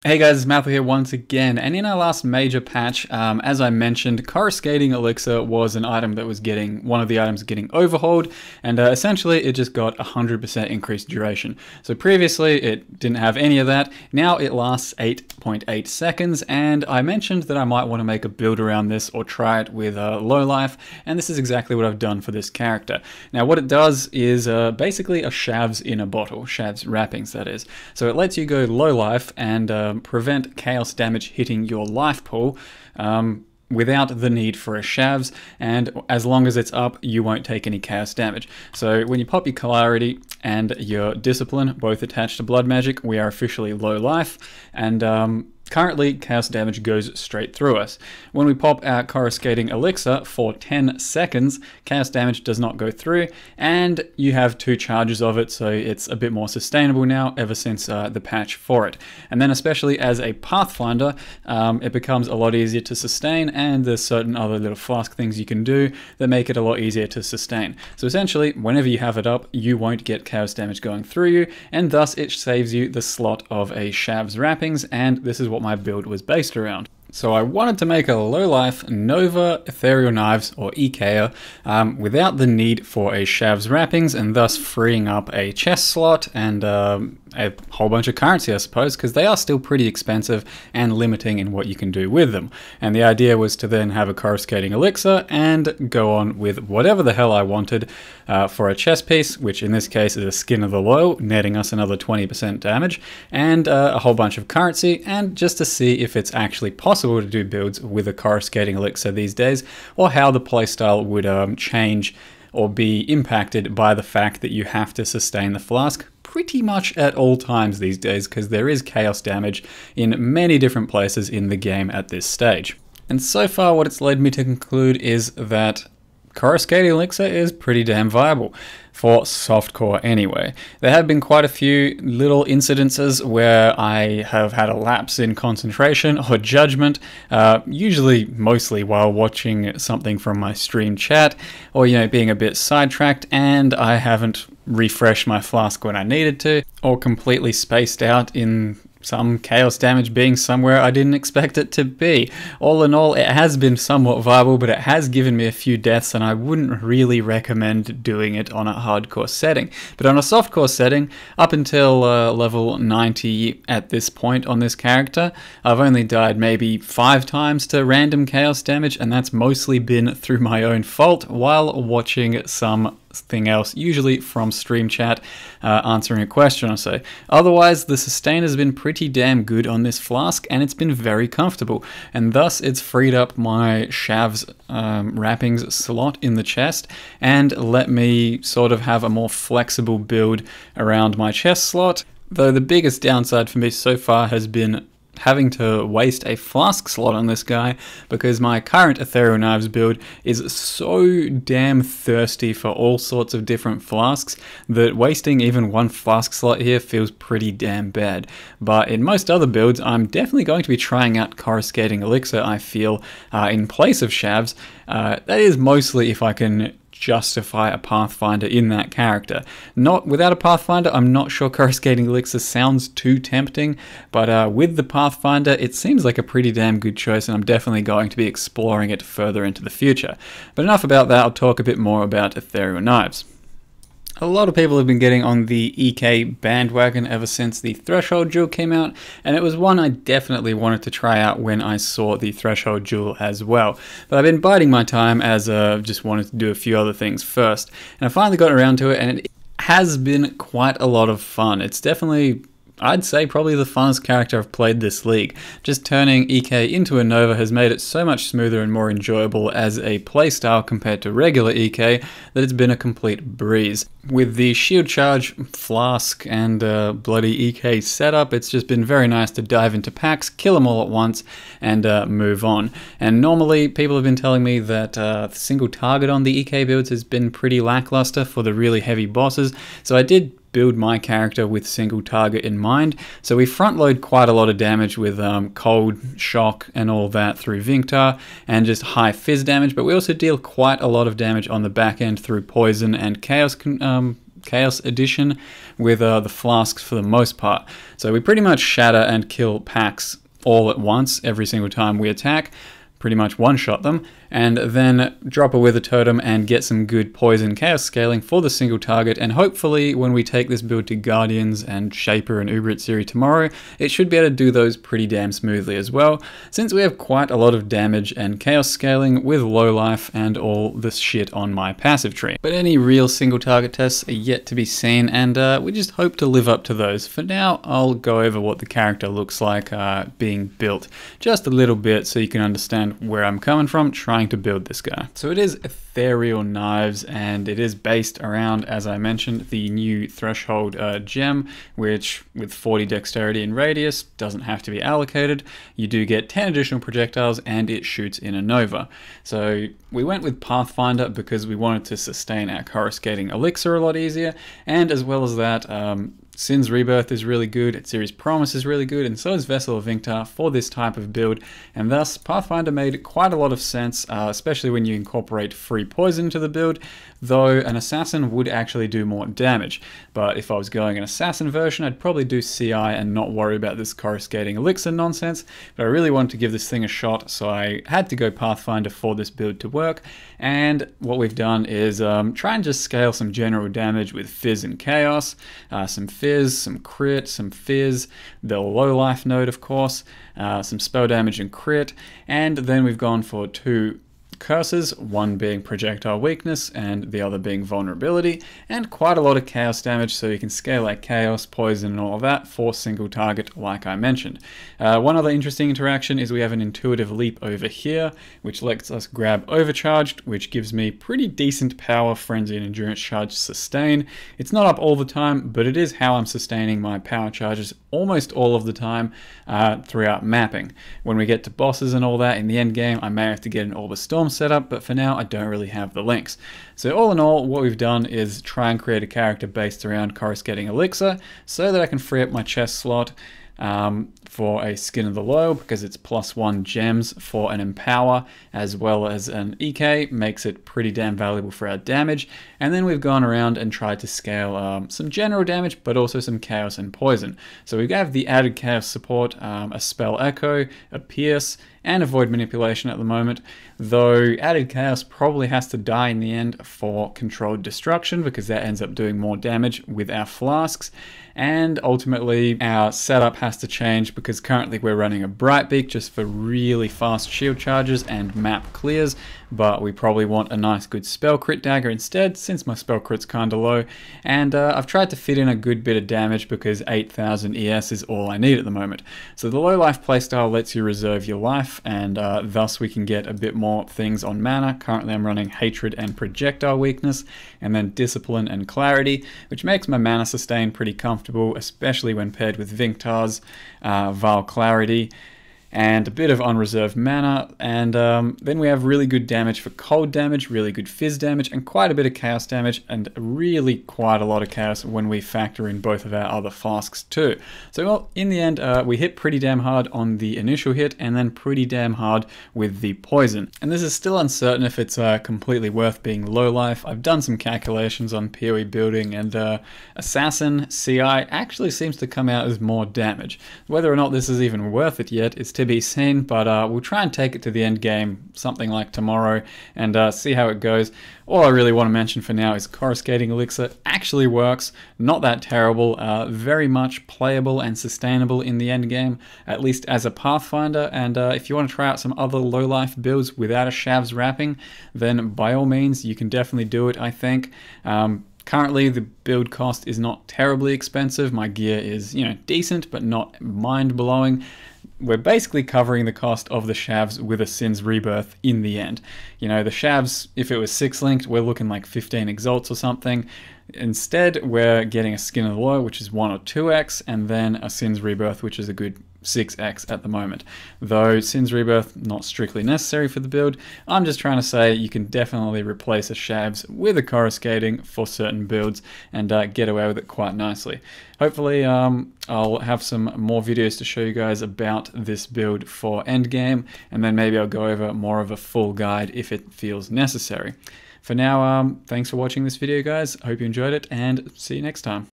Hey guys, it's Maple here once again, and in our last major patch, as I mentioned, Coruscating Elixir was an item that was one of the items getting overhauled, and essentially it just got 100% increased duration. So previously it didn't have any of that, now it lasts 8.8 seconds, and I mentioned that I might want to make a build around this or try it with Lowlife, and this is exactly what I've done for this character. Now what it does is basically a shavs in a bottle, shavs wrappings that is. So it lets you go Lowlife and prevent chaos damage hitting your life pool without the need for a shavs, and as long as it's up, you won't take any chaos damage. So when you pop your clarity and your discipline, both attached to blood magic, we are officially low life, and currently, chaos damage goes straight through us. When we pop our Coruscating Elixir for 10 seconds, chaos damage does not go through, and you have 2 charges of it, so it's a bit more sustainable now ever since the patch for it. And then especially as a Pathfinder, it becomes a lot easier to sustain, and there's certain other little flask things you can do that make it a lot easier to sustain. So essentially, whenever you have it up, you won't get chaos damage going through you, and thus it saves you the slot of a shavs wrappings, and this is what my build was based around. So I wanted to make a low-life Nova Ethereal Knives, or EKer, without the need for a shavs wrappings, and thus freeing up a chest slot and a whole bunch of currency, I suppose, because they are still pretty expensive and limiting in what you can do with them. And the idea was to then have a Coruscating Elixir and go on with whatever the hell I wanted for a chest piece, which in this case is a Skin of the Low, netting us another 20% damage, and a whole bunch of currency, and just to see if it's actually possible to do builds with a Coruscating Elixir these days, or how the playstyle would change or be impacted by the fact that you have to sustain the flask pretty much at all times these days, because there is chaos damage in many different places in the game at this stage. And so far what it's led me to conclude is that Coruscating Elixir is pretty damn viable, for softcore anyway. There have been quite a few little incidences where I have had a lapse in concentration or judgment, usually mostly while watching something from my stream chat, or being a bit sidetracked, and I haven't refreshed my flask when I needed to, or completely spaced out in some chaos damage being somewhere I didn't expect it to be. All in all, it has been somewhat viable, but it has given me a few deaths, and I wouldn't really recommend doing it on a hardcore setting. But on a softcore setting, up until level 90 at this point on this character, I've only died maybe 5 times to random chaos damage, and that's mostly been through my own fault while watching something else, usually from stream chat, answering a question or so. Otherwise, the sustain has been pretty damn good on this flask, and it's been very comfortable, and thus it's freed up my shavs wrappings slot in the chest and let me sort of have a more flexible build around my chest slot, though the biggest downside for me so far has been having to waste a flask slot on this guy, because my current Ethereal Knives build is so damn thirsty for all sorts of different flasks that wasting even one flask slot here feels pretty damn bad. But in most other builds, I'm definitely going to be trying out Coruscating Elixir, I feel, in place of shavs. That is mostly if I can justify a Pathfinder in that character. Not without a Pathfinder, I'm not sure Coruscating Elixir sounds too tempting, but with the Pathfinder, it seems like a pretty damn good choice, and I'm definitely going to be exploring it further into the future. But enough about that, I'll talk a bit more about Ethereal Knives. A lot of people have been getting on the EK bandwagon ever since the Threshold Jewel came out, and it was one I definitely wanted to try out when I saw the Threshold Jewel as well. But I've been biding my time as just wanted to do a few other things first, and I finally got around to it, and it has been quite a lot of fun. It's definitely, I'd say, probably the funnest character I've played this league. Just turning EK into a Nova has made it so much smoother and more enjoyable as a playstyle compared to regular EK that it's been a complete breeze. With the shield charge, flask, and bloody EK setup, it's just been very nice to dive into packs, kill them all at once, and move on. And normally, people have been telling me that single target on the EK builds has been pretty lackluster for the really heavy bosses, so I did build my character with single target in mind. So we front load quite a lot of damage with cold, shock, and all that through Vinctar, and just high fizz damage, but we also deal quite a lot of damage on the back end through poison and chaos Chaos Edition with the flasks for the most part. So we pretty much shatter and kill packs all at once every single time we attack. Pretty much one-shot them, and then drop a Wither Totem and get some good poison chaos scaling for the single target, and hopefully when we take this build to Guardians and Shaper and Uber Itziri tomorrow, it should be able to do those pretty damn smoothly as well, since we have quite a lot of damage and chaos scaling with Lowlife and all this shit on my passive tree. But any real single target tests are yet to be seen, and we just hope to live up to those. For now, I'll go over what the character looks like being built just a little bit so you can understand where I'm coming from trying to build this guy. So it is ethereal knives, and it is based around, as I mentioned, the new threshold gem, which with 40 dexterity and radius doesn't have to be allocated. You do get 10 additional projectiles and it shoots in a nova. So we went with Pathfinder because we wanted to sustain our Coruscating Elixir a lot easier, and as well as that, Sin's Rebirth is really good, Itziri's Promise is really good, and so is Vessel of Vinctar for this type of build, and thus Pathfinder made quite a lot of sense, especially when you incorporate free poison into the build, though an Assassin would actually do more damage. But if I was going an Assassin version, I'd probably do CI and not worry about this Coruscating Elixir nonsense, but I really wanted to give this thing a shot, so I had to go Pathfinder for this build to work, and what we've done is try and just scale some general damage with Fizz and Chaos, some Fizz, some Crit, some Fizz, the Lowlife node of course, some spell damage and Crit, and then we've gone for 2 curses, one being projectile weakness and the other being vulnerability, and quite a lot of chaos damage, so you can scale like chaos, poison and all of that for single target like I mentioned. One other interesting interaction is we have an intuitive leap over here, which lets us grab overcharged, which gives me pretty decent power, frenzy and endurance charge sustain. It's not up all the time, but it is how I'm sustaining my power charges almost all of the time throughout mapping. When we get to bosses and all that in the end game, I may have to get an Orb of Storm set up, but for now I don't really have the links. So all in all, what we've done is try and create a character based around Coruscating Elixir so that I can free up my chest slot for a Skin of the Low, because it's +1 gems for an Empower as well as an EK, makes it pretty damn valuable for our damage. And then we've gone around and tried to scale some general damage, but also some chaos and poison. So we have the added chaos support, a spell echo, a pierce, and avoid manipulation at the moment, though added chaos probably has to die in the end for controlled destruction, because that ends up doing more damage with our flasks. And ultimately our setup has to change, because currently we're running a Brightbeak just for really fast shield charges and map clears, but we probably want a nice good spell crit dagger instead, since my spell crit's kinda low. And I've tried to fit in a good bit of damage, because 8000 ES is all I need at the moment. So the low life playstyle lets you reserve your life, and thus we can get a bit more things on mana. Currently I'm running Hatred and Projectile Weakness, and then Discipline and Clarity, which makes my mana sustain pretty comfortable, especially when paired with Vinctar's Vile Clarity, and a bit of unreserved mana, and then we have really good damage for cold damage, really good fizz damage, and quite a bit of chaos damage, and really quite a lot of chaos when we factor in both of our other flasks too. So well, in the end, we hit pretty damn hard on the initial hit, and then pretty damn hard with the poison. And this is still uncertain if it's completely worth being low life. I've done some calculations on PoE building, and Assassin CI actually seems to come out as more damage. Whether or not this is even worth it yet is to be seen, but we'll try and take it to the end game something like tomorrow and see how it goes. All I really want to mention for now is Coruscating Elixir actually works, not that terrible, very much playable and sustainable in the end game, at least as a Pathfinder. And if you want to try out some other low life builds without a Shavs wrapping, then by all means you can definitely do it, I think. Currently, the build cost is not terribly expensive. My gear is, you know, decent, but not mind-blowing. We're basically covering the cost of the Shavs with a Sin's Rebirth in the end. You know, the Shavs, if it was 6-linked, we're looking like 15 exalts or something. Instead, we're getting a Skin of the Low, which is 1 or 2x, and then a Sin's Rebirth, which is a good 6x at the moment. Though Sin's Rebirth not strictly necessary for the build, I'm just trying to say you can definitely replace a Shavs with a Coruscating for certain builds and get away with it quite nicely. Hopefully I'll have some more videos to show you guys about this build for endgame, and then maybe I'll go over more of a full guide if it feels necessary. For now, thanks for watching this video, guys. Hope you enjoyed it, and see you next time.